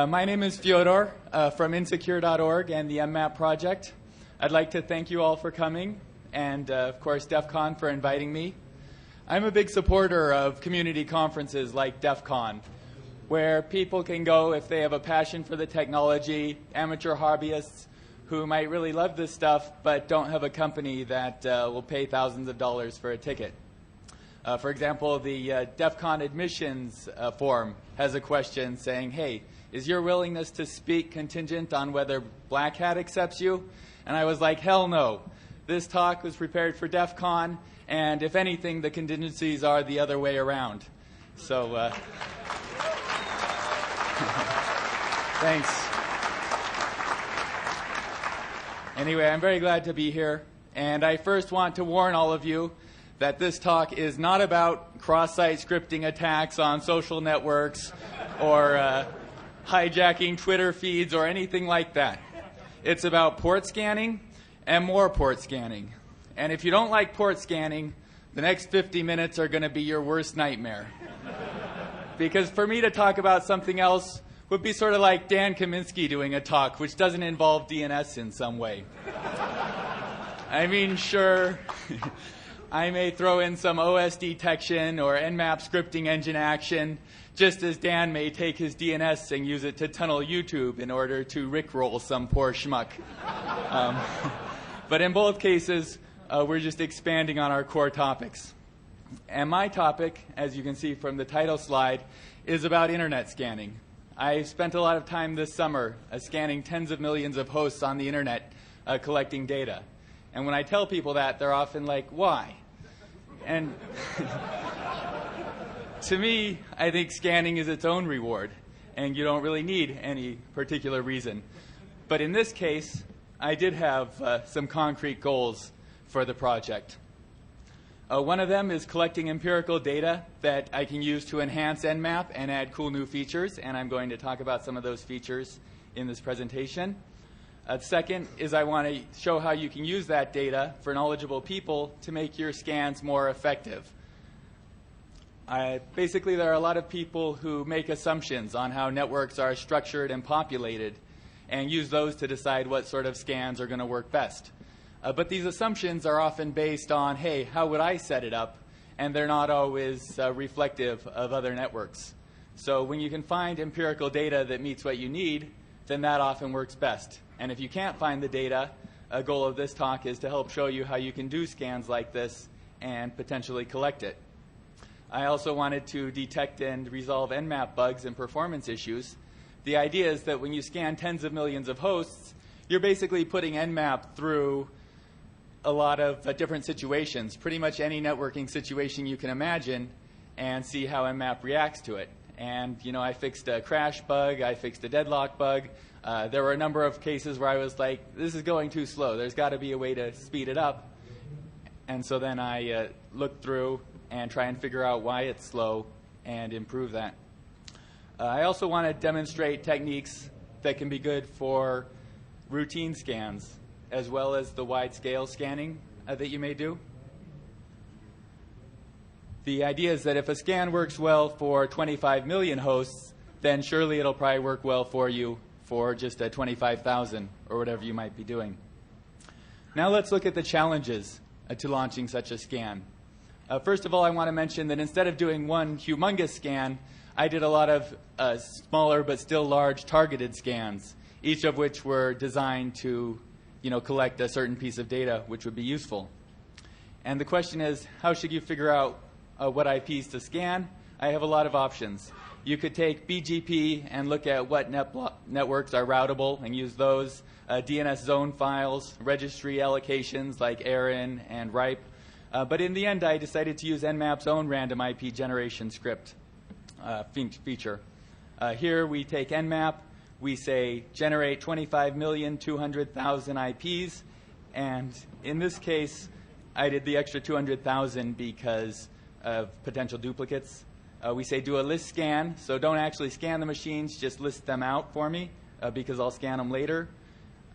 My name is Fyodor from insecure.org and the Nmap project. I'd like to thank you all for coming, and of course Defcon for inviting me. I'm a big supporter of community conferences like Defcon, where people can go if they have a passion for the technology, amateur hobbyists who might really love this stuff but don't have a company that will pay thousands of dollars for a ticket. For example, the Defcon admissions form has a question saying, hey, is your willingness to speak contingent on whether Black Hat accepts you? And I was like, hell no. This talk was prepared for Defcon, and if anything, the contingencies are the other way around. So, thanks. Anyway, I'm very glad to be here, and I first want to warn all of you that this talk is not about cross-site scripting attacks on social networks or hijacking Twitter feeds or anything like that. It's about port scanning and more port scanning. And if you don't like port scanning, the next 50 minutes are going to be your worst nightmare. Because for me to talk about something else would be sort of like Dan Kaminsky doing a talk which doesn't involve DNS in some way. I mean, sure, I may throw in some OS detection or Nmap Scripting Engine action, just as Dan may take his DNS and use it to tunnel YouTube in order to rickroll some poor schmuck. But in both cases, we're just expanding on our core topics. And my topic, as you can see from the title slide, is about internet scanning. I spent a lot of time this summer scanning tens of millions of hosts on the internet collecting data. And when I tell people that, they're often like, why? And to me, I think scanning is its own reward, and you don't really need any particular reason. But in this case, I did have some concrete goals for the project. One of them is collecting empirical data that I can use to enhance Nmap and add cool new features, and I'm going to talk about some of those features in this presentation. Second is I want to show how you can use that data for knowledgeable people to make your scans more effective. Basically, there are a lot of people who make assumptions on how networks are structured and populated and use those to decide what sort of scans are going to work best. But these assumptions are often based on, hey, how would I set it up? And they're not always reflective of other networks. So when you can find empirical data that meets what you need, then that often works best. And if you can't find the data, a goal of this talk is to help show you how you can do scans like this and potentially collect it. I also wanted to detect and resolve Nmap bugs and performance issues. The idea is that when you scan tens of millions of hosts, you're basically putting Nmap through a lot of different situations, pretty much any networking situation you can imagine, and see how Nmap reacts to it. And you know, I fixed a crash bug, I fixed a deadlock bug. There were a number of cases where I was like, this is going too slow. There's got to be a way to speed it up. And so then I looked through and try and figure out why it's slow and improve that. I also want to demonstrate techniques that can be good for routine scans, as well as the wide-scale scanning that you may do. The idea is that if a scan works well for 25 million hosts, then surely it'll probably work well for you for just 25,000 or whatever you might be doing. Now let's look at the challenges to launching such a scan. First of all, I want to mention that instead of doing one humongous scan, I did a lot of smaller but still large targeted scans, each of which were designed to collect a certain piece of data which would be useful. And the question is, how should you figure out what IPs to scan? I have a lot of options. You could take BGP and look at what networks are routable and use those, DNS zone files, registry allocations like ARIN and RIPE. But in the end, I decided to use Nmap's own random IP generation script feature. Here we take Nmap, we say generate 25,200,000 IPs, and in this case, I did the extra 200,000 because of potential duplicates. We say do a list scan, so don't actually scan the machines, just list them out for me because I'll scan them later.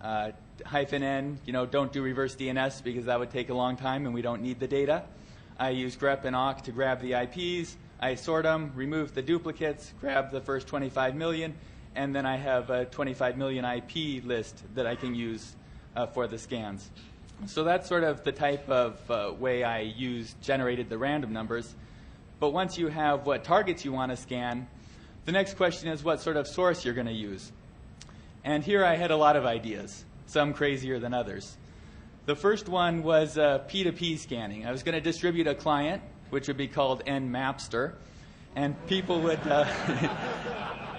-N, don't do reverse DNS because that would take a long time and we don't need the data. I use grep and awk to grab the IPs. I sort them, remove the duplicates, grab the first 25 million, and then I have a 25 million IP list that I can use for the scans. So that's sort of the type of way I generated the random numbers. But once you have what targets you want to scan, the next question is what sort of source you're going to use. And here I had a lot of ideas, some crazier than others. The first one was P2P scanning. I was going to distribute a client, which would be called Nmapster, and people would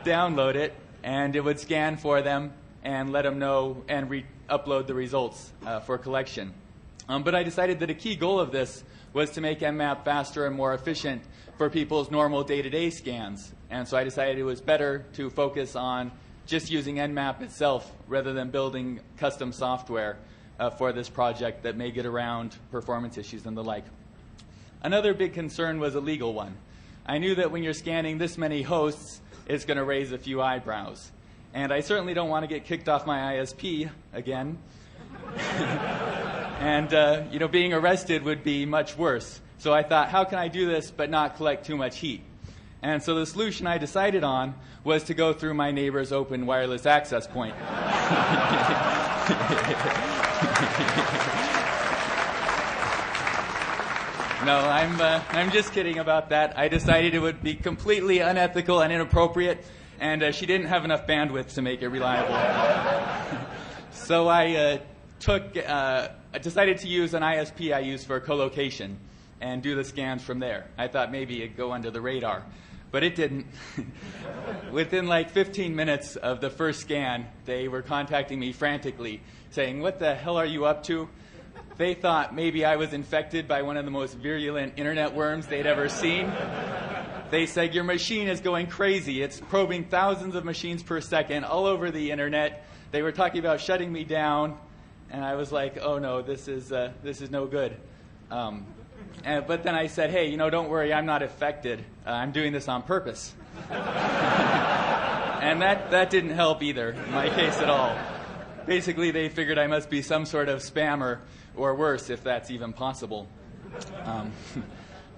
download it, and it would scan for them and let them know and upload the results for collection. But I decided that a key goal of this was to make Nmap faster and more efficient for people's normal day-to-day scans. And so I decided it was better to focus on just using Nmap itself rather than building custom software for this project that may get around performance issues and the like. Another big concern was a legal one. I knew that when you're scanning this many hosts, it's going to raise a few eyebrows. And I certainly don't want to get kicked off my ISP again. And being arrested would be much worse. So I thought, how can I do this but not collect too much heat? And so the solution I decided on was to go through my neighbor's open wireless access point. No, I'm just kidding about that. I decided it would be completely unethical and inappropriate, and she didn't have enough bandwidth to make it reliable. So I decided to use an ISP I use for co-location and do the scans from there. I thought maybe it'd go under the radar, but it didn't. Within like 15 minutes of the first scan, they were contacting me frantically, saying, "What the hell are you up to?" They thought maybe I was infected by one of the most virulent internet worms they'd ever seen. They said, "Your machine is going crazy. It's probing thousands of machines per second all over the internet." They were talking about shutting me down, and I was like, "Oh no, this is no good." But then I said, "Hey, don't worry, I'm not affected. I'm doing this on purpose." And that didn't help either in my case at all. Basically, they figured I must be some sort of spammer, or worse, if that's even possible.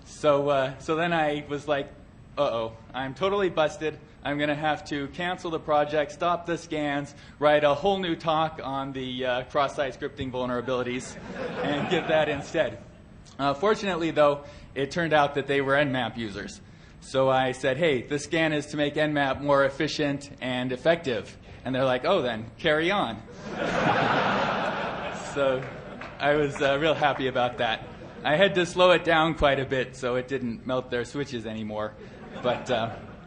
So then I was like, uh-oh, I'm totally busted. I'm going to have to cancel the project, stop the scans, write a whole new talk on the cross-site scripting vulnerabilities, and give that instead. Fortunately, though, it turned out that they were Nmap users. So I said, hey, the scan is to make Nmap more efficient and effective. And they're like, oh, then, carry on. So I was real happy about that. I had to slow it down quite a bit so it didn't melt their switches anymore. But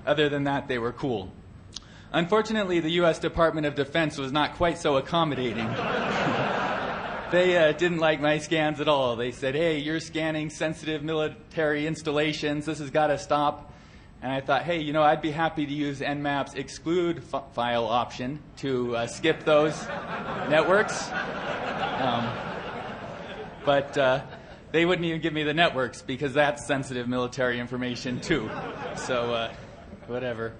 other than that, they were cool. Unfortunately, the U.S. Department of Defense was not quite so accommodating. They didn't like my scans at all. They said, hey, you're scanning sensitive military installations. This has got to stop. And I thought, hey, I'd be happy to use Nmap's exclude file option to skip those networks. But they wouldn't even give me the networks because that's sensitive military information too. So whatever.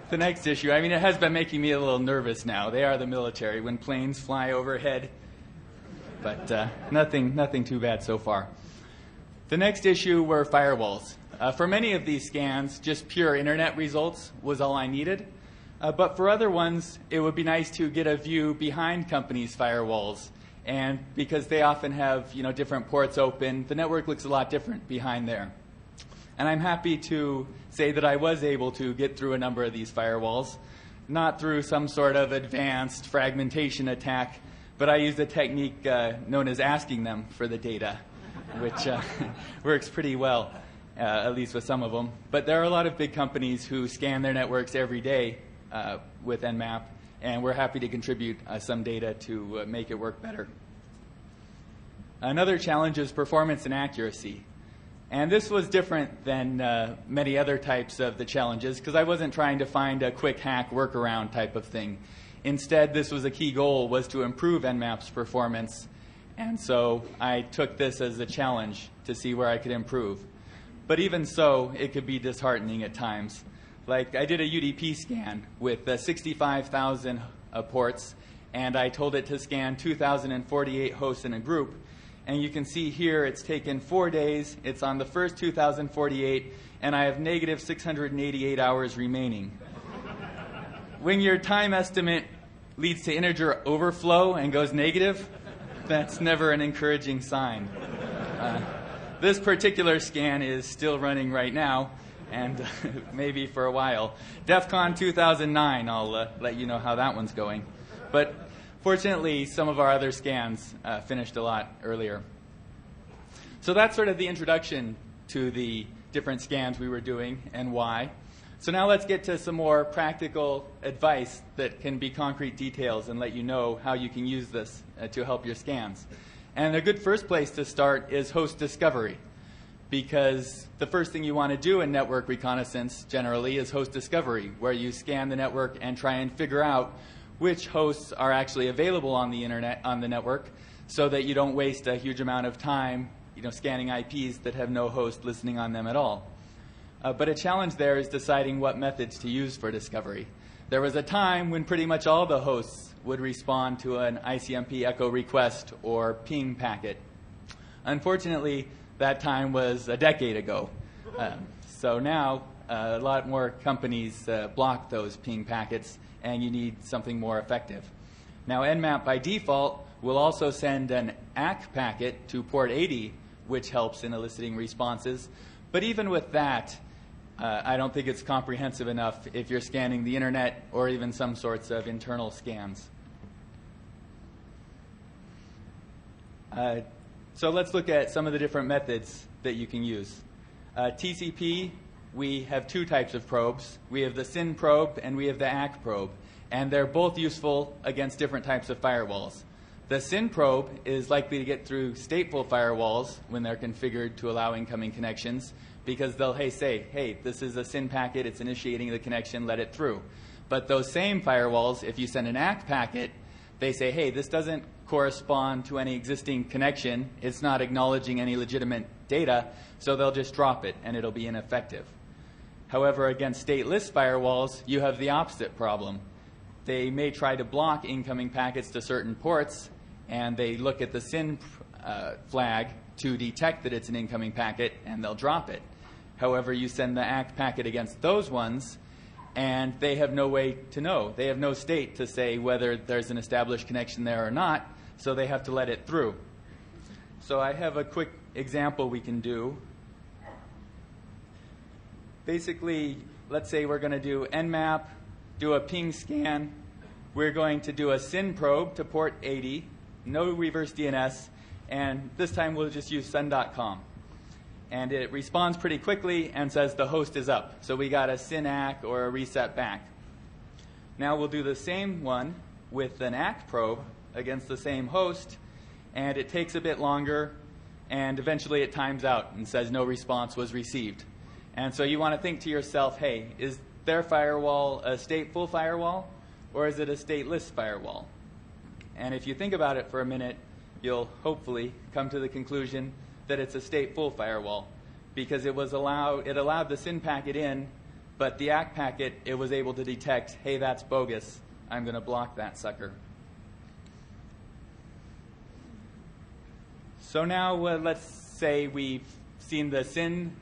The next issue, it has been making me a little nervous now. They are the military when planes fly overhead. But nothing too bad so far. The next issue were firewalls. For many of these scans, just pure internet results was all I needed. But for other ones, it would be nice to get a view behind companies' firewalls. And because they often have different ports open, the network looks a lot different behind there. And I'm happy to say that I was able to get through a number of these firewalls, not through some sort of advanced fragmentation attack, but I used a technique known as asking them for the data, which works pretty well, at least with some of them. But there are a lot of big companies who scan their networks every day with Nmap, and we're happy to contribute some data to make it work better. Another challenge is performance and accuracy. And this was different than many other types of the challenges because I wasn't trying to find a quick hack workaround type of thing. Instead, this was a key goal, was to improve Nmap's performance. And so I took this as a challenge to see where I could improve. But even so, it could be disheartening at times. Like I did a UDP scan with 65,000 ports, and I told it to scan 2,048 hosts in a group. And you can see here it's taken 4 days. It's on the first 2,048. and I have negative 688 hours remaining. When your time estimate leads to integer overflow and goes negative, that's never an encouraging sign. This particular scan is still running right now, and maybe for a while. Defcon 2009, I'll let you know how that one's going. But fortunately, some of our other scans finished a lot earlier. So that's sort of the introduction to the different scans we were doing and why. So now let's get to some more practical advice that can be concrete details and let you know how you can use this to help your scans. And a good first place to start is host discovery, because the first thing you want to do in network reconnaissance generally is host discovery, where you scan the network and try and figure out which hosts are actually available on the internet, on the network, so that you don't waste a huge amount of time scanning IPs that have no host listening on them at all. But a challenge there is deciding what methods to use for discovery. There was a time when pretty much all the hosts would respond to an ICMP echo request or ping packet. Unfortunately, that time was a decade ago. So now a lot more companies block those ping packets, and you need something more effective. Now, Nmap by default will also send an ACK packet to port 80, which helps in eliciting responses. But even with that, I don't think it's comprehensive enough if you're scanning the internet or even some sorts of internal scans. So let's look at some of the different methods that you can use. TCP, we have two types of probes. We have the SYN probe and we have the ACK probe. And they're both useful against different types of firewalls. The SYN probe is likely to get through stateful firewalls when they're configured to allow incoming connections, because they'll say, hey, this is a SYN packet, it's initiating the connection, let it through. But those same firewalls, if you send an ACK packet, they say, hey, this doesn't correspond to any existing connection, it's not acknowledging any legitimate data, so they'll just drop it and it'll be ineffective. However, against stateless firewalls, you have the opposite problem. They may try to block incoming packets to certain ports, and they look at the SYN flag to detect that it's an incoming packet, and they'll drop it. However, you send the ACK packet against those ones, and they have no way to know. They have no state to say whether there's an established connection there or not, so they have to let it through. So I have a quick example we can do. Basically, let's say we're going to do Nmap, do a ping scan. We're going to do a SYN probe to port 80, no reverse DNS, and this time we'll just use sun.com. And it responds pretty quickly and says the host is up. So we got a SYN ACK or a reset back. Now we'll do the same one with an ACK probe against the same host, and it takes a bit longer, and eventually it times out and says no response was received. And so you want to think to yourself, hey, is their firewall a stateful firewall, or is it a stateless firewall? And if you think about it for a minute, you'll hopefully come to the conclusion that it's a stateful firewall, because it allowed the SYN packet in, but the ACK packet, it was able to detect, hey, that's bogus, I'm going to block that sucker. So now let's say we've seen the SYN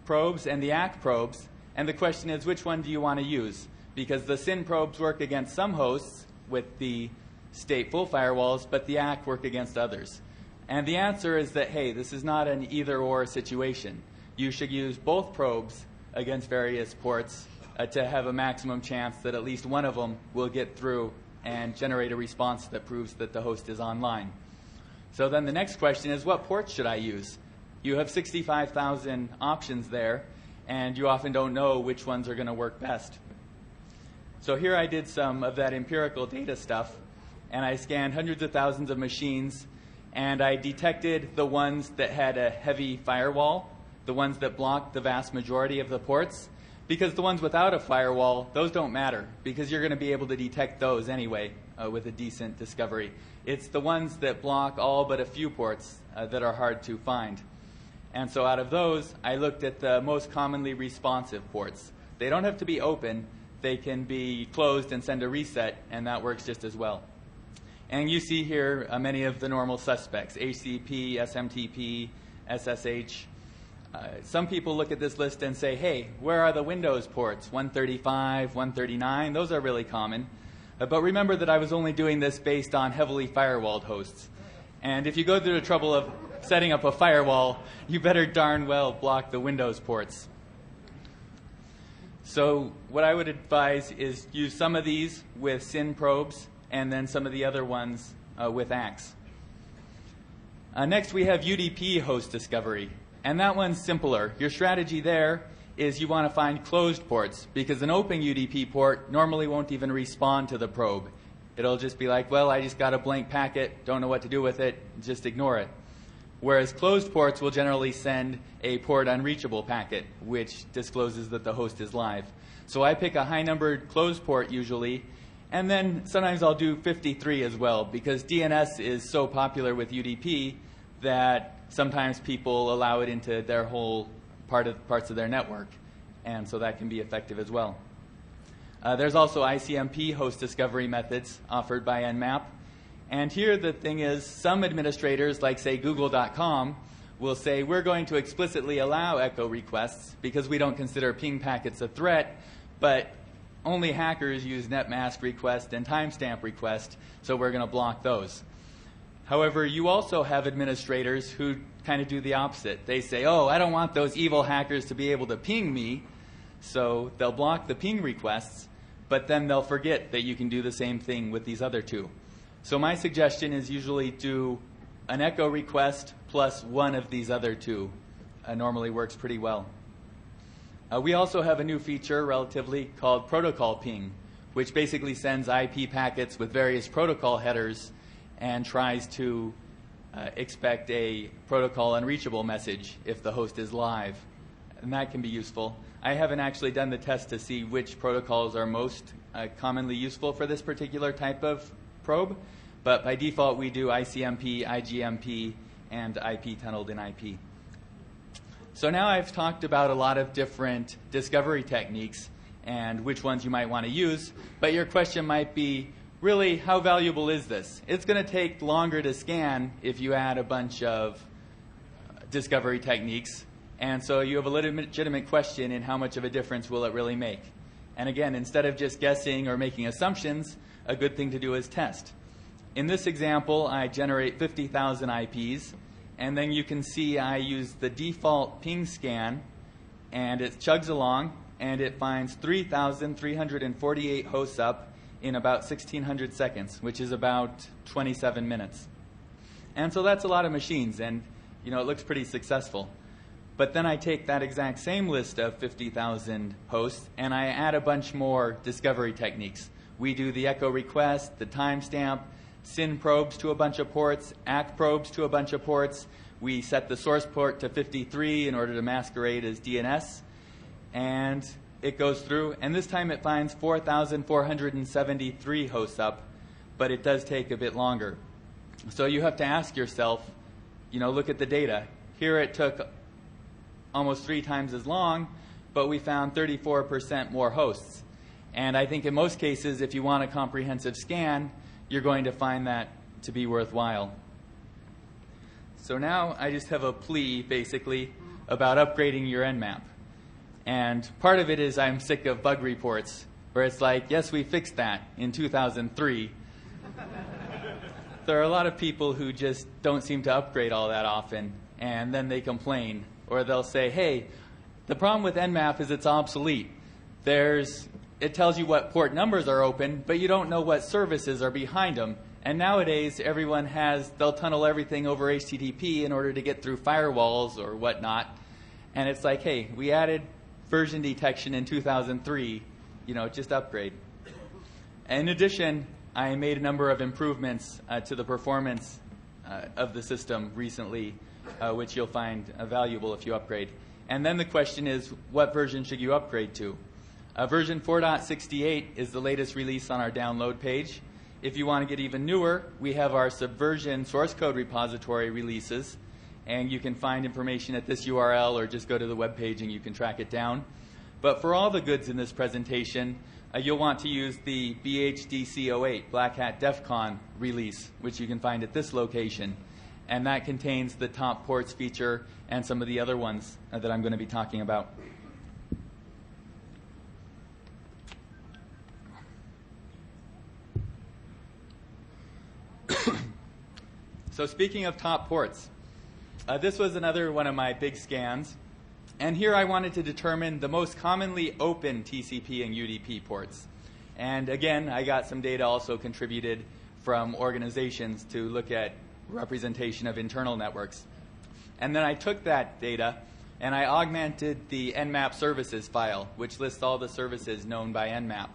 probes and the ACK probes, and the question is, which one do you want to use? Because the SYN probes work against some hosts with the stateful firewalls, but the ACK work against others. And the answer is that, hey, this is not an either-or situation. You should use both probes against various ports to have a maximum chance that at least one of them will get through and generate a response that proves that the host is online. So then the next question is, what ports should I use? You have 65,000 options there, and you often don't know which ones are going to work best. So here I did some of that empirical data stuff, and I scanned hundreds of thousands of machines, and I detected the ones that had a heavy firewall, the ones that blocked the vast majority of the ports, because the ones without a firewall, those don't matter, because you're going to be able to detect those anyway with a decent discovery. It's the ones that block all but a few ports that are hard to find. And so out of those, I looked at the most commonly responsive ports. They don't have to be open. They can be closed and send a reset, and that works just as well. And you see here many of the normal suspects, HCP, SMTP, SSH. Some people look at this list and say, hey, where are the Windows ports? 135, 139, those are really common. But remember that I was only doing this based on heavily firewalled hosts. And if you go through the trouble of setting up a firewall, you better darn well block the Windows ports. So what I would advise is use some of these with SYN probes and then some of the other ones with ACKs. Next we have UDP host discovery. And that one's simpler. Your strategy there is you want to find closed ports, because an open UDP port normally won't even respond to the probe. It'll just be like, well, I just got a blank packet, don't know what to do with it, just ignore it. Whereas closed ports will generally send a port unreachable packet, which discloses that the host is live. So I pick a high-numbered closed port usually, and then sometimes I'll do 53 as well, because DNS is so popular with UDP that sometimes people allow it into their whole parts of their network, and so that can be effective as well. There's also ICMP host discovery methods offered by Nmap, and here the thing is, some administrators, like say Google.com, will say we're going to explicitly allow echo requests because we don't consider ping packets a threat, but only hackers use netmask request and timestamp request, so we're going to block those. However, you also have administrators who kind of do the opposite. They say, oh, I don't want those evil hackers to be able to ping me, so they'll block the ping requests, but then they'll forget that you can do the same thing with these other two. So my suggestion is usually do an echo request plus one of these other two. Normally works pretty well. We also have a new feature, relatively, called protocol ping, which basically sends IP packets with various protocol headers and tries to expect a protocol unreachable message if the host is live. And that can be useful. I haven't actually done the test to see which protocols are most commonly useful for this particular type of probe, but by default we do ICMP, IGMP, and IP tunneled in IP. So now I've talked about a lot of different discovery techniques and which ones you might want to use, but your question might be, really, how valuable is this? It's going to take longer to scan if you add a bunch of discovery techniques, and so you have a legitimate question in how much of a difference will it really make. And again, instead of just guessing or making assumptions, a good thing to do is test. In this example, I generate 50,000 IPs, and then you can see I use the default ping scan, and it chugs along, and it finds 3,348 hosts up in about 1,600 seconds, which is about 27 minutes. And so that's a lot of machines, and it looks pretty successful. But then I take that exact same list of 50,000 hosts, and I add a bunch more discovery techniques. We do the echo request, the timestamp, SYN probes to a bunch of ports, ACK probes to a bunch of ports. We set the source port to 53 in order to masquerade as DNS. And it goes through, and this time it finds 4,473 hosts up, but it does take a bit longer. So you have to ask yourself, look at the data. Here it took almost 3 times as long, but we found 34% more hosts. And I think in most cases, if you want a comprehensive scan, you're going to find that to be worthwhile. So now I just have a plea, basically, about upgrading your Nmap. And part of it is I'm sick of bug reports where it's like, yes, we fixed that in 2003. There are a lot of people who just don't seem to upgrade all that often, and then they complain. Or they'll say, hey, the problem with Nmap is it's obsolete. It tells you what port numbers are open, but you don't know what services are behind them. And nowadays, they'll tunnel everything over HTTP in order to get through firewalls or whatnot. And it's like, hey, we added version detection in 2003, just upgrade. In addition, I made a number of improvements to the performance of the system recently, which you'll find valuable if you upgrade. And then the question is, what version should you upgrade to? Version 4.68 is the latest release on our download page. If you want to get even newer, we have our Subversion source code repository releases, and you can find information at this URL or just go to the web page and you can track it down. But for all the goods in this presentation, you'll want to use the BHDC08 Black Hat Defcon release, which you can find at this location. and that contains the top ports feature and some of the other ones that I'm going to be talking about. So speaking of top ports, this was another one of my big scans. And here I wanted to determine the most commonly open TCP and UDP ports. And again, I got some data also contributed from organizations to look at representation of internal networks. And then I took that data and I augmented the Nmap services file, which lists all the services known by Nmap.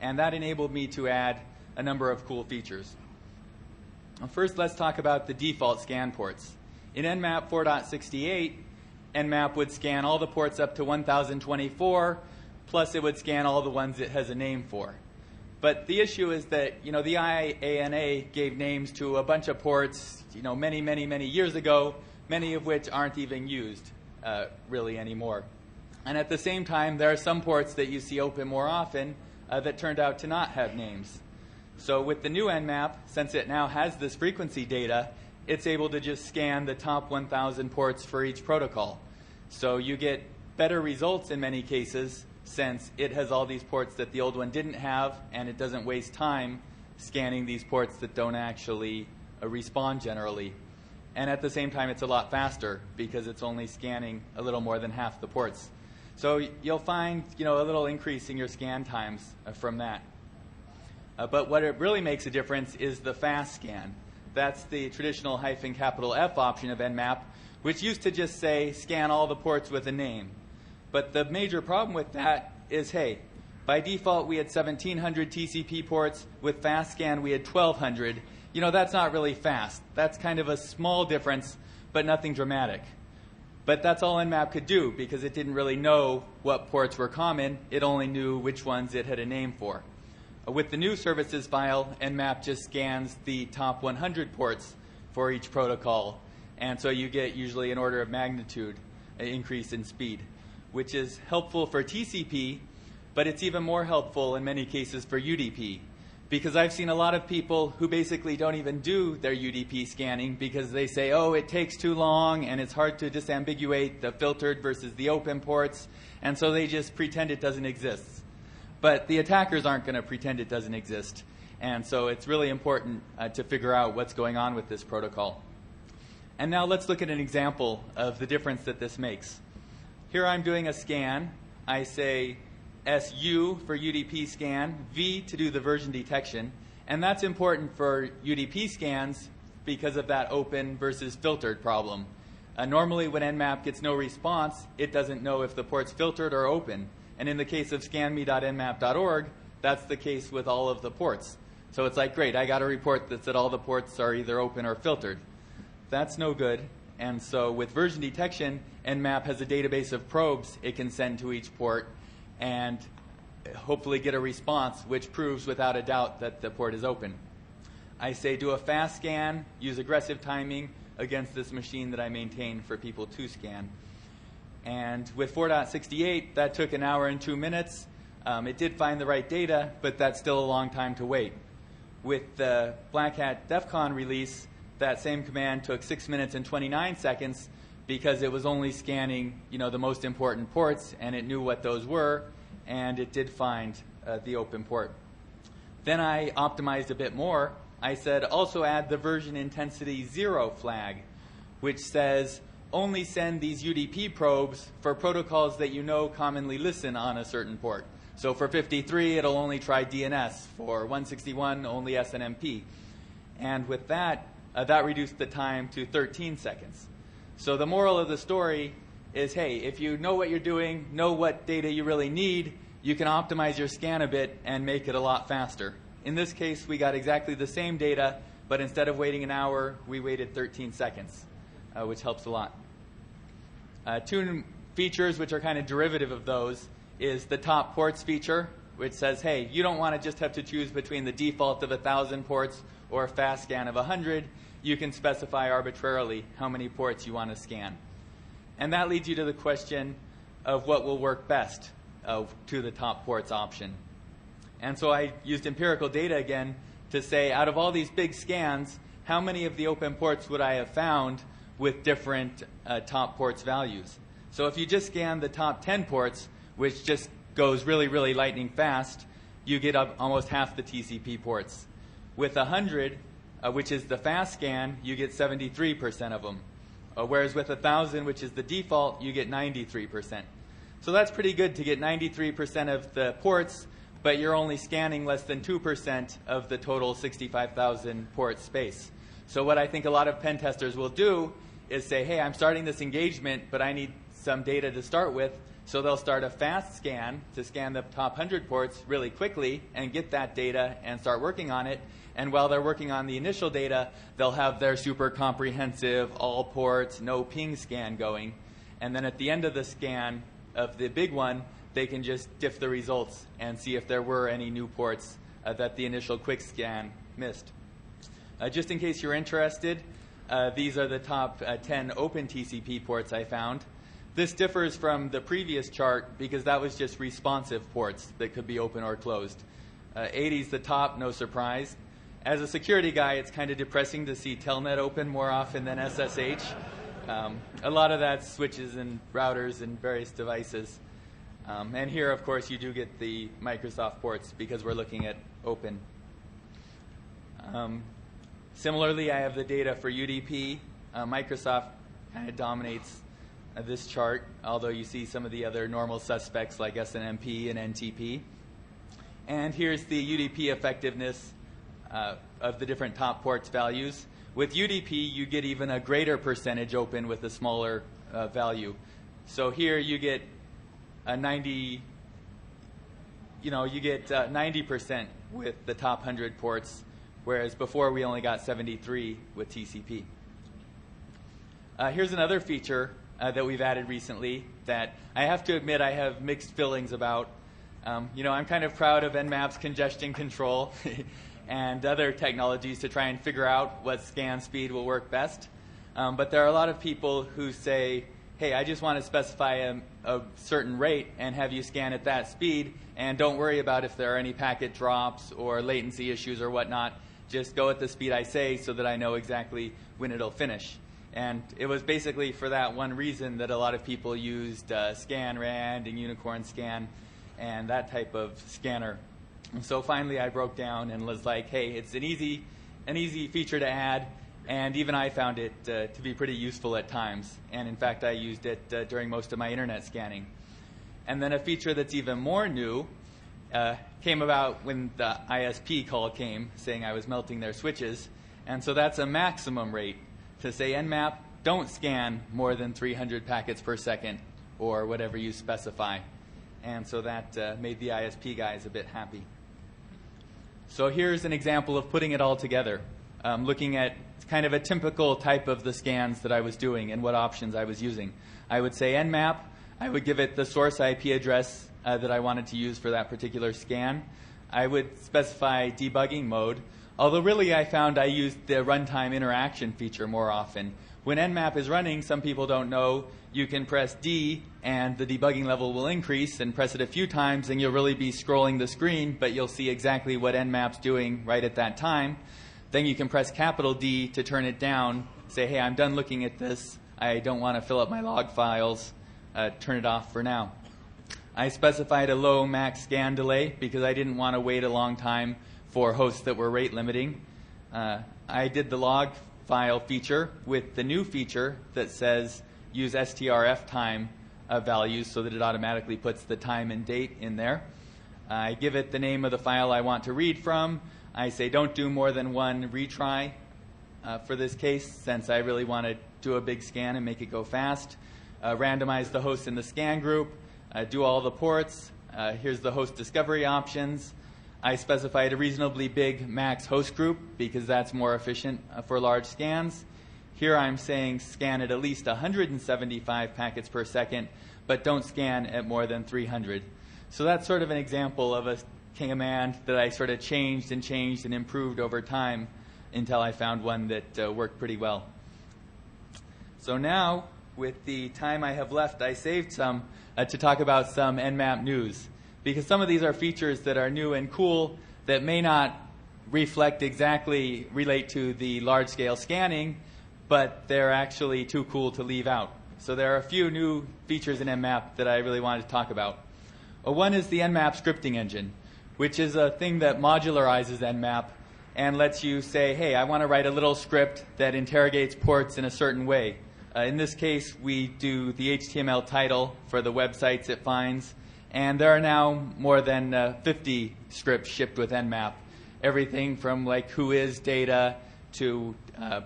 And that enabled me to add a number of cool features. First, let's talk about the default scan ports. In Nmap 4.68, Nmap would scan all the ports up to 1024, plus it would scan all the ones it has a name for. But the issue is that, the IANA gave names to a bunch of ports, many, many, many years ago, many of which aren't even used really anymore. And at the same time, there are some ports that you see open more often that turned out to not have names. So with the new Nmap, since it now has this frequency data, it's able to just scan the top 1,000 ports for each protocol. So you get better results in many cases since it has all these ports that the old one didn't have, and it doesn't waste time scanning these ports that don't actually respond generally. And at the same time, it's a lot faster because it's only scanning a little more than half the ports. So you'll find a little increase in your scan times from that. But what it really makes a difference is the fast scan. That's the traditional -F option of Nmap, which used to just say scan all the ports with a name. But the major problem with that is, hey, by default we had 1,700 TCP ports. With fast scan we had 1,200. That's not really fast. That's kind of a small difference, but nothing dramatic. But that's all Nmap could do because it didn't really know what ports were common. It only knew which ones it had a name for. With the new services file, Nmap just scans the top 100 ports for each protocol. And so you get usually an order of magnitude increase in speed, which is helpful for TCP, but it's even more helpful in many cases for UDP. Because I've seen a lot of people who basically don't even do their UDP scanning because they say, oh, it takes too long and it's hard to disambiguate the filtered versus the open ports. And so they just pretend it doesn't exist. But the attackers aren't going to pretend it doesn't exist. And so it's really important to figure out what's going on with this protocol. And now let's look at an example of the difference that this makes. Here I'm doing a scan. I say SU for UDP scan, V to do the version detection. And that's important for UDP scans because of that open versus filtered problem. Normally when Nmap gets no response, it doesn't know if the port's filtered or open. And in the case of scanme.nmap.org, that's the case with all of the ports. So it's like, great, I got a report that said all the ports are either open or filtered. That's no good. And so with version detection, Nmap has a database of probes it can send to each port and hopefully get a response which proves without a doubt that the port is open. I say do a fast scan, use aggressive timing against this machine that I maintain for people to scan. And with 4.68, that took 1 hour and 2 minutes. It did find the right data, but that's still a long time to wait. With the Black Hat Defcon release, that same command took 6 minutes and 29 seconds because it was only scanning, the most important ports, and it knew what those were, and it did find the open port. Then I optimized a bit more. I said also add the version intensity 0 flag, which says only send these UDP probes for protocols that commonly listen on a certain port. So for 53, it'll only try DNS. For 161, only SNMP. And with that, that reduced the time to 13 seconds. So the moral of the story is, hey, if you know what you're doing, know what data you really need, you can optimize your scan a bit and make it a lot faster. In this case, we got exactly the same data, but instead of waiting 1 hour, we waited 13 seconds. Which helps a lot. Two features which are kind of derivative of those is the top ports feature, which says, hey, you don't want to just have to choose between the default of 1,000 ports or a fast scan of 100. You can specify arbitrarily how many ports you want to scan. And that leads you to the question of what will work best to the top ports option. And so I used empirical data again to say, out of all these big scans, how many of the open ports would I have found with different top ports values. So if you just scan the top 10 ports, which just goes really, really lightning fast, you get up almost half the TCP ports. With 100, which is the fast scan, you get 73% of them. Whereas with 1,000, which is the default, you get 93%. So that's pretty good to get 93% of the ports, but you're only scanning less than 2% of the total 65,000 port space. So what I think a lot of pen testers will do is say, hey, I'm starting this engagement, but I need some data to start with. So they'll start a fast scan to scan the top 100 ports really quickly and get that data and start working on it. And while they're working on the initial data, they'll have their super comprehensive, all ports, no ping scan going. And then at the end of the scan of the big one, they can just diff the results and see if there were any new ports that the initial quick scan missed. Just in case you're interested, these are the top 10 open TCP ports I found. This differs from the previous chart because that was just responsive ports that could be open or closed. 80 is the top, no surprise. As a security guy, it's kind of depressing to see Telnet open more often than SSH. A lot of that's switches and routers and various devices. And here, of course, you do get the Microsoft ports because we're looking at open. Similarly, I have the data for UDP. Microsoft kind of dominates this chart, although you see some of the other normal suspects like SNMP and NTP. And here's the UDP effectiveness of the different top ports values. With UDP, you get even a greater percentage open with a smaller value. So here you get a 90, you get 90% with the top 100 ports, whereas before we only got 73 with TCP. Here's another feature that we've added recently that I have to admit I have mixed feelings about. I'm kind of proud of Nmap's congestion control and other technologies to try and figure out what scan speed will work best. But there are a lot of people who say, hey, I just want to specify a certain rate and have you scan at that speed, and don't worry about if there are any packet drops or latency issues or whatnot. Just go at the speed I say so that I know exactly when it'll finish. And it was basically for that one reason that a lot of people used ScanRand and Unicorn Scan and that type of scanner. And so finally I broke down and was like, hey, it's an easy feature to add, and even I found it to be pretty useful at times. And in fact, I used it during most of my internet scanning. And then a feature that's even more new came about when the ISP call came saying I was melting their switches. And so that's a maximum rate to say, Nmap, don't scan more than 300 packets per second or whatever you specify. And so that made the ISP guys a bit happy. So here's an example of putting it all together, looking at kind of a typical type of the scans that I was doing and what options I was using. I would say Nmap. I would give it the source IP address that I wanted to use for that particular scan. I would specify debugging mode, although really I found I used the runtime interaction feature more often. When Nmap is running, some people don't know, you can press D and the debugging level will increase, and press it a few times and you'll really be scrolling the screen, but you'll see exactly what Nmap's doing right at that time. Then you can press capital D to turn it down, say, hey, I'm done looking at this. I don't want to fill up my log files. Turn it off for now. I specified a low max scan delay because I didn't want to wait a long time for hosts that were rate limiting. I did the log file feature with the new feature that says use strf time values so that it automatically puts the time and date in there. I give it the name of the file I want to read from. I say don't do more than one retry for this case, since I really want to do a big scan and make it go fast. Randomize the hosts in the scan group. Do all the ports. Here's the host discovery options. I specified a reasonably big max host group because that's more efficient for large scans. Here I'm saying scan at least 175 packets per second, but don't scan at more than 300. So that's sort of an example of a command that I sort of changed and improved over time until I found one that worked pretty well. So now, with the time I have left, I saved some to talk about some Nmap news, because some of these are features that are new and cool that may not relate to the large-scale scanning, but they're actually too cool to leave out. So there are a few new features in Nmap that I really wanted to talk about. One is the Nmap Scripting Engine, which is a thing that modularizes Nmap and lets you say, hey, I want to write a little script that interrogates ports in a certain way. In this case, we do the HTML title for the websites it finds, and there are now more than 50 scripts shipped with Nmap. Everything from like whois data to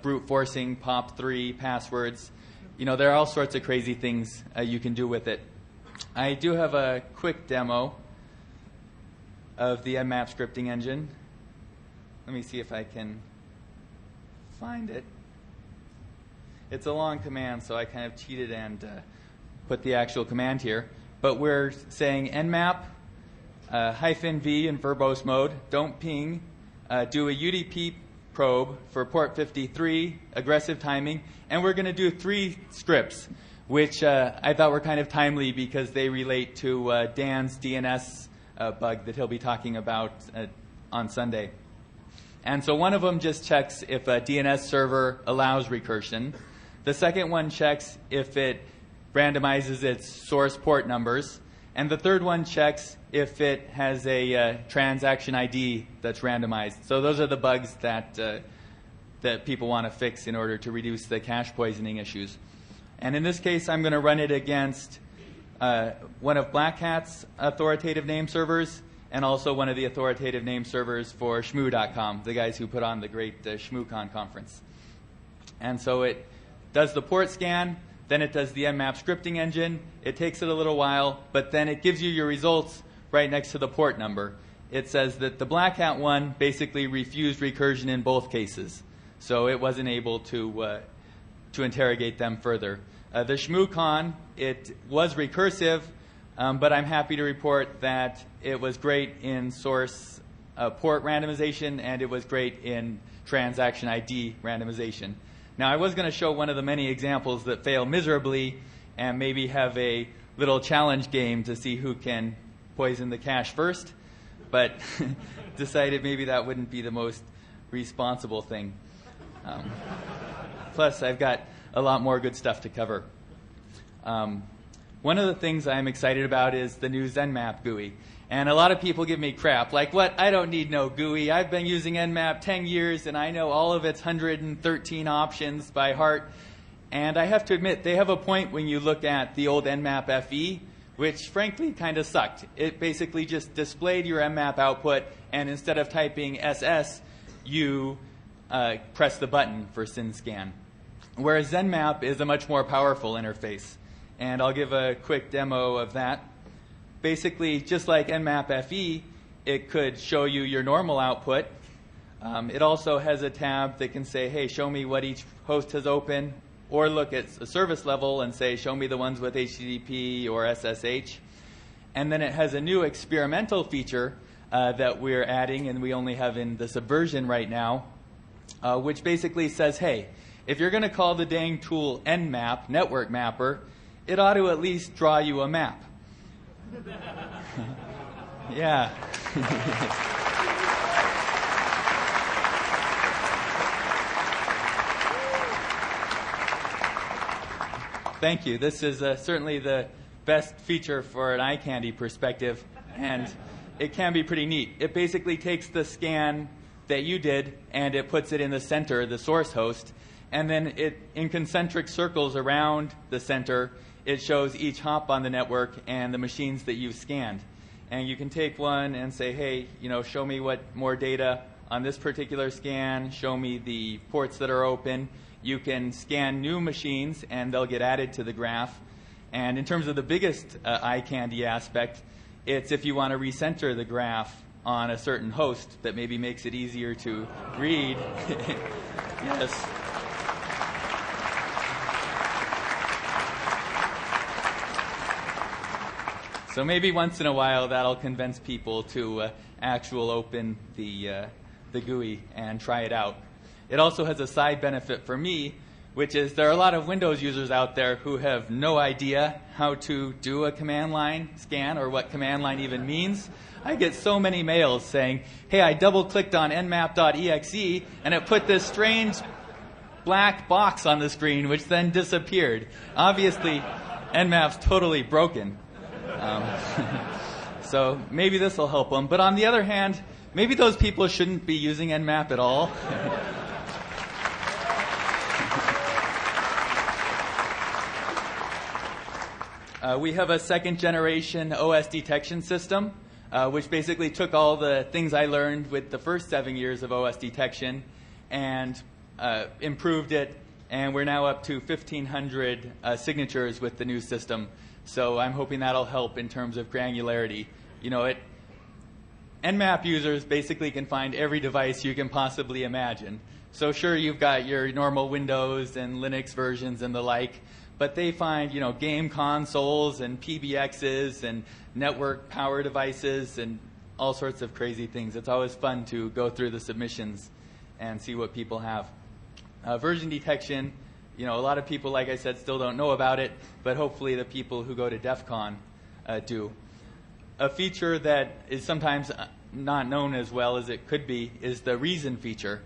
brute forcing POP3 passwords. You know, there are all sorts of crazy things you can do with it. I do have a quick demo of the Nmap Scripting Engine. Let me see if I can find it. It's a long command, so I kind of cheated and put the actual command here. But we're saying nmap -v in verbose mode, don't ping, do a UDP probe for port 53, aggressive timing, and we're going to do 3 scripts, which I thought were kind of timely because they relate to Dan's DNS bug that he'll be talking about on Sunday. And so one of them just checks if a DNS server allows recursion. The second one checks if it randomizes its source port numbers. And the third one checks if it has a transaction ID that's randomized. So those are the bugs that people want to fix in order to reduce the cache poisoning issues. And in this case, I'm going to run it against one of Black Hat's authoritative name servers and also one of the authoritative name servers for shmoo.com, the guys who put on the great ShmooCon conference. And so it does the port scan, then it does the Nmap Scripting Engine. It takes it a little while, but then it gives you your results right next to the port number. It says that the Black Hat one basically refused recursion in both cases, so it wasn't able to interrogate them further. The ShmooCon, it was recursive, but I'm happy to report that it was great in source port randomization, and it was great in transaction ID randomization. Now, I was going to show one of the many examples that fail miserably and maybe have a little challenge game to see who can poison the cache first, but decided maybe that wouldn't be the most responsible thing. Plus, I've got a lot more good stuff to cover. One of the things I'm excited about is the new Zenmap GUI. And a lot of people give me crap, like, what? I don't need no GUI. I've been using Nmap 10 years, and I know all of its 113 options by heart. And I have to admit, they have a point when you look at the old Nmap FE, which frankly kind of sucked. It basically just displayed your Nmap output, and instead of typing SS, you press the button for SynScan. Whereas Zenmap is a much more powerful interface. And I'll give a quick demo of that. Basically, just like Nmap FE, it could show you your normal output. It also has a tab that can say, hey, show me what each host has open, or look at a service level and say, show me the ones with HTTP or SSH. And then it has a new experimental feature that we're adding, and we only have in the subversion right now, which basically says, hey, if you're going to call the dang tool Nmap, network mapper, it ought to at least draw you a map. Yeah. Thank you. This is certainly the best feature for an eye candy perspective, and it can be pretty neat. It basically takes the scan that you did and it puts it in the center, the source host, and then it, in concentric circles around the center, it shows each hop on the network and the machines that you've scanned. And you can take one and say, hey, you know, show me what more data on this particular scan, show me the ports that are open. You can scan new machines and they'll get added to the graph. And in terms of the biggest eye candy aspect, it's if you want to recenter the graph on a certain host that maybe makes it easier to read. Yes. So maybe once in a while that'll convince people to actually open the GUI and try it out. It also has a side benefit for me, which is there are a lot of Windows users out there who have no idea how to do a command line scan or what command line even means. I get so many mails saying, hey, I double-clicked on nmap.exe, and it put this strange black box on the screen, which then disappeared. Obviously, Nmap's totally broken. So maybe this will help them. But on the other hand, maybe those people shouldn't be using Nmap at all. We have a second-generation OS detection system, which basically took all the things I learned with the first 7 years of OS detection and improved it, and we're now up to 1,500 signatures with the new system. So I'm hoping that'll help in terms of granularity. You know, Nmap users basically can find every device you can possibly imagine. So sure, you've got your normal Windows and Linux versions and the like, but they find, you know, game consoles and PBXs and network power devices and all sorts of crazy things. It's always fun to go through the submissions and see what people have. Version detection, you know, a lot of people, like I said, still don't know about it, but hopefully the people who go to Defcon do. A feature that is sometimes not known as well as it could be is the reason feature.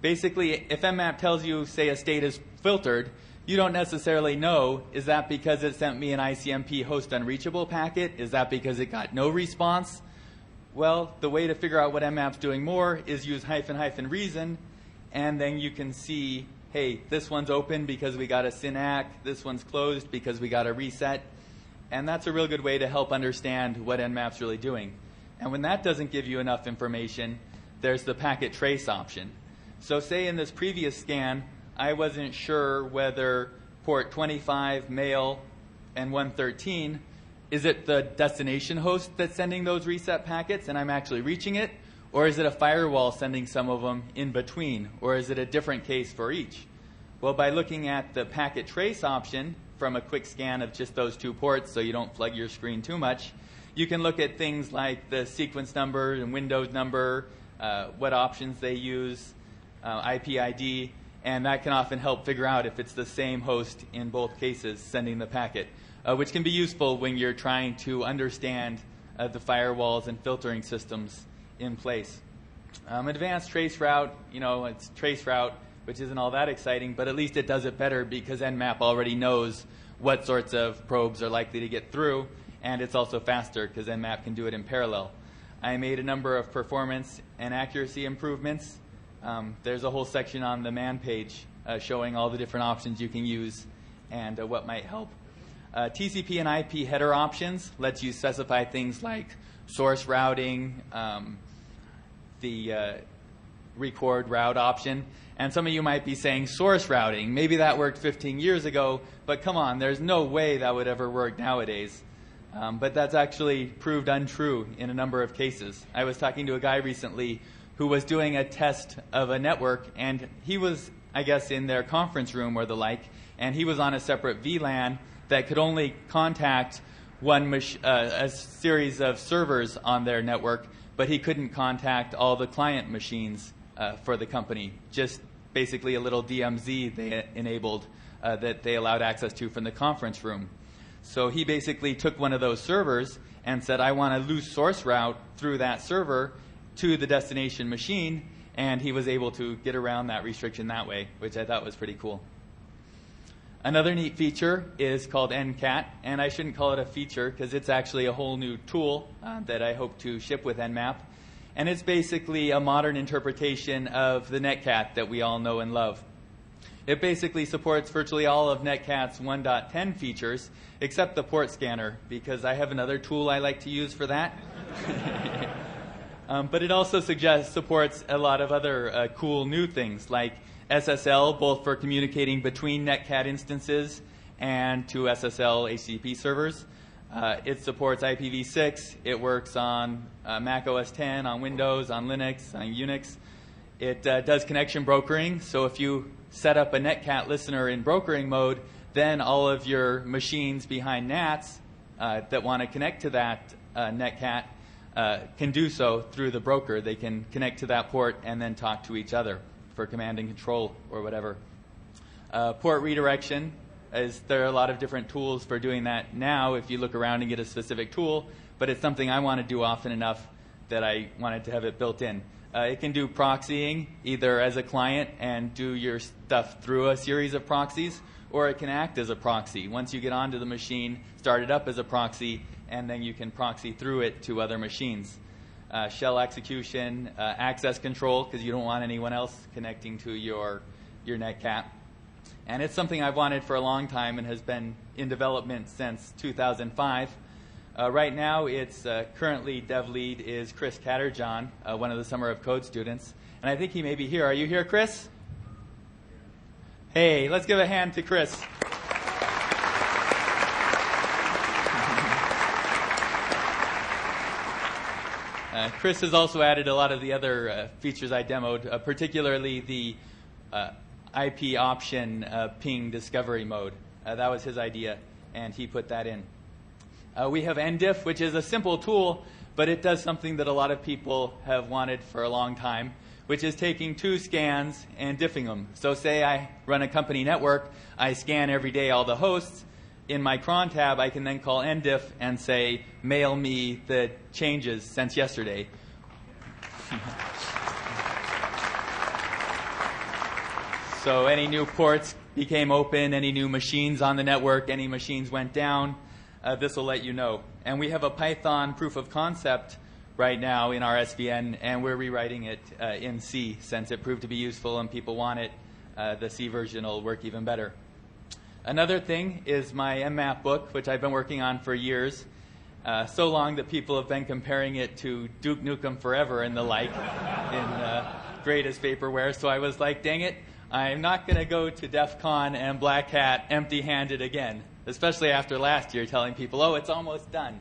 Basically, if Nmap tells you, say, a state is filtered, you don't necessarily know, is that because it sent me an ICMP host unreachable packet? Is that because it got no response? Well, the way to figure out what Nmap's doing more is use ---- reason, and then you can see, hey, this one's open because we got a synac, this one's closed because we got a reset. And that's a real good way to help understand what Nmap's really doing. And when that doesn't give you enough information, there's the packet trace option. So say in this previous scan, I wasn't sure whether port 25, mail, and 113, is it the destination host that's sending those reset packets and I'm actually reaching it? Or is it a firewall sending some of them in between? Or is it a different case for each? Well, by looking at the packet trace option from a quick scan of just those two ports so you don't flood your screen too much, you can look at things like the sequence number and Windows number, what options they use, IP ID, and that can often help figure out if it's the same host in both cases sending the packet, which can be useful when you're trying to understand the firewalls and filtering systems in place. Advanced trace route, you know, it's trace route, which isn't all that exciting, but at least it does it better because Nmap already knows what sorts of probes are likely to get through, and it's also faster because Nmap can do it in parallel. I made a number of performance and accuracy improvements. There's a whole section on the man page showing all the different options you can use and what might help. TCP and IP header options lets you specify things like source routing, the record route option. And some of you might be saying source routing. Maybe that worked 15 years ago, but come on, there's no way that would ever work nowadays. But that's actually proved untrue in a number of cases. I was talking to a guy recently who was doing a test of a network, and he was, I guess, in their conference room or the like, and he was on a separate VLAN that could only contact a series of servers on their network, but he couldn't contact all the client machines for the company, just basically a little DMZ they enabled that they allowed access to from the conference room. So he basically took one of those servers and said, I want a loose source route through that server to the destination machine, and he was able to get around that restriction that way, which I thought was pretty cool. Another neat feature is called Ncat, and I shouldn't call it a feature because it's actually a whole new tool that I hope to ship with Nmap. And it's basically a modern interpretation of the Netcat that we all know and love. It basically supports virtually all of Netcat's 1.10 features, except the port scanner, because I have another tool I like to use for that. But it also supports a lot of other cool new things, like SSL, both for communicating between Netcat instances and to SSL HTTP servers. It supports IPv6. It works on Mac OS X, on Windows, on Linux, on Unix. It does connection brokering. So if you set up a Netcat listener in brokering mode, then all of your machines behind NATs that want to connect to that Netcat can do so through the broker. They can connect to that port and then talk to each other for command and control or whatever. Port redirection, there are a lot of different tools for doing that now if you look around and get a specific tool, but it's something I want to do often enough that I wanted to have it built in. It can do proxying either as a client and do your stuff through a series of proxies, or it can act as a proxy. Once you get onto the machine, start it up as a proxy, and then you can proxy through it to other machines. Shell execution, access control, because you don't want anyone else connecting to your Ncat. And it's something I've wanted for a long time and has been in development since 2005. Right now, it's currently dev lead is Chris Catterjohn, one of the Summer of Code students. And I think he may be here. Are you here, Chris? Hey, let's give a hand to Chris. Chris has also added a lot of the other features I demoed, particularly the IP option ping discovery mode. That was his idea, and he put that in. We have Ndiff, which is a simple tool, but it does something that a lot of people have wanted for a long time, which is taking two scans and diffing them. So say I run a company network, I scan every day all the hosts. In my cron tab, I can then call Ndiff and say, mail me the changes since yesterday. So any new ports became open, any new machines on the network, any machines went down, this will let you know. And we have a Python proof of concept right now in our SVN, and we're rewriting it in C since it proved to be useful and people want it. The C version will work even better. Another thing is my Nmap book, which I've been working on for years, so long that people have been comparing it to Duke Nukem Forever and the like in greatest vaporware. So I was like, dang it, I'm not going to go to Defcon and Black Hat empty-handed again, especially after last year telling people, oh, it's almost done.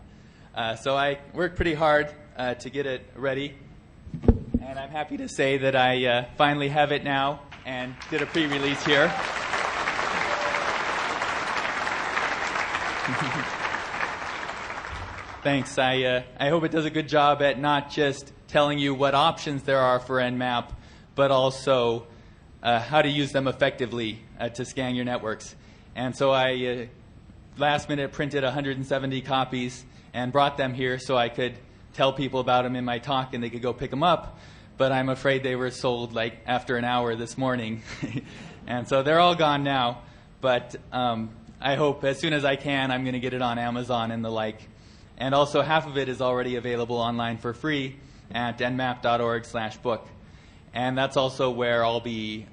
So I worked pretty hard to get it ready, and I'm happy to say that I finally have it now and did a pre-release here. Thanks. I hope it does a good job at not just telling you what options there are for Nmap, but also how to use them effectively to scan your networks. And so I last minute printed 170 copies and brought them here so I could tell people about them in my talk and they could go pick them up. But I'm afraid they were sold like after an hour this morning. And so they're all gone now. But I hope as soon as I can, I'm going to get it on Amazon and the like. And also half of it is already available online for free at nmap.org/book. And that's also where I'll be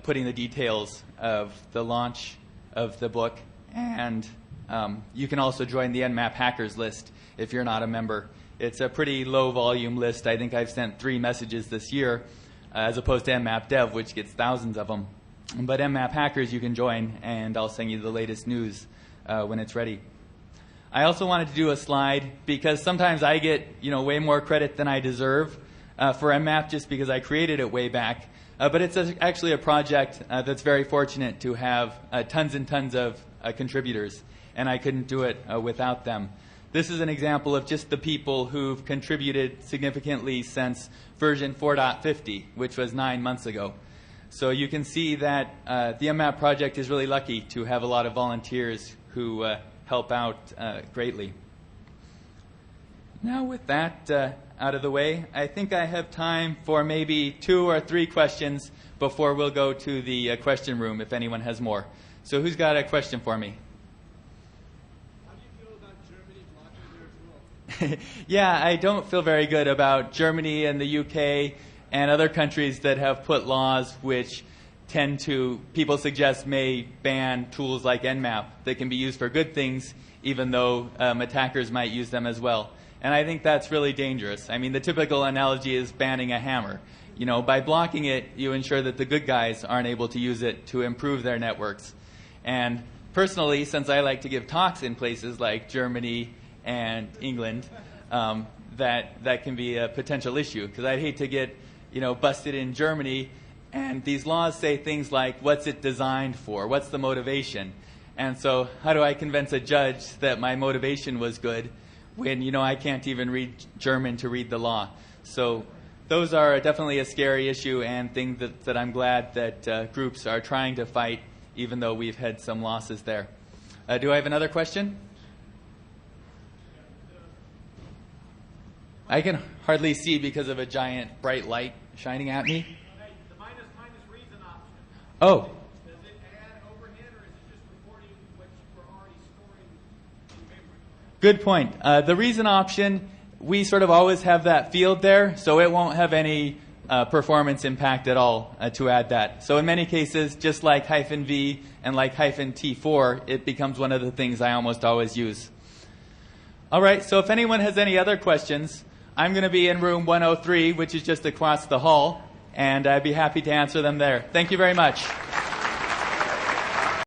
putting the details of the launch of the book. And you can also join the Nmap hackers list if you're not a member. It's a pretty low volume list. I think I've sent 3 messages this year as opposed to Nmap Dev, which gets thousands of them. But Nmap hackers you can join, and I'll send you the latest news when it's ready. I also wanted to do a slide because sometimes I get way more credit than I deserve for Nmap just because I created it way back. But it's actually a project that's very fortunate to have tons and tons of contributors, and I couldn't do it without them. This is an example of just the people who've contributed significantly since version 4.50, which was 9 months ago. So you can see that the Nmap project is really lucky to have a lot of volunteers who help out greatly. Now with that out of the way, I think I have time for maybe 2 or 3 questions before we'll go to the question room if anyone has more. So who's got a question for me? How do you feel about Germany blocking their tool? Yeah, I don't feel very good about Germany and the UK and other countries that have put laws which tend to, people suggest, may ban tools like Nmap that can be used for good things, even though attackers might use them as well. And I think that's really dangerous. I mean, the typical analogy is banning a hammer. By blocking it, you ensure that the good guys aren't able to use it to improve their networks. And personally, since I like to give talks in places like Germany and England, that can be a potential issue, because I'd hate to get busted in Germany, and these laws say things like, what's it designed for? What's the motivation? And so how do I convince a judge that my motivation was good when, I can't even read German to read the law? So those are definitely a scary issue and thing that I'm glad that groups are trying to fight even though we've had some losses there. Do I have another question? I can hardly see because of a giant bright light shining at me. The minus reason option. Oh. Does it add overhead, or is it just reporting what you were already storing in memory? Good point. The reason option, we sort of always have that field there, so it won't have any performance impact at all to add that. So in many cases, just like -v and like -t4, it becomes one of the things I almost always use. All right, so if anyone has any other questions, I'm going to be in room 103, which is just across the hall, and I'd be happy to answer them there. Thank you very much.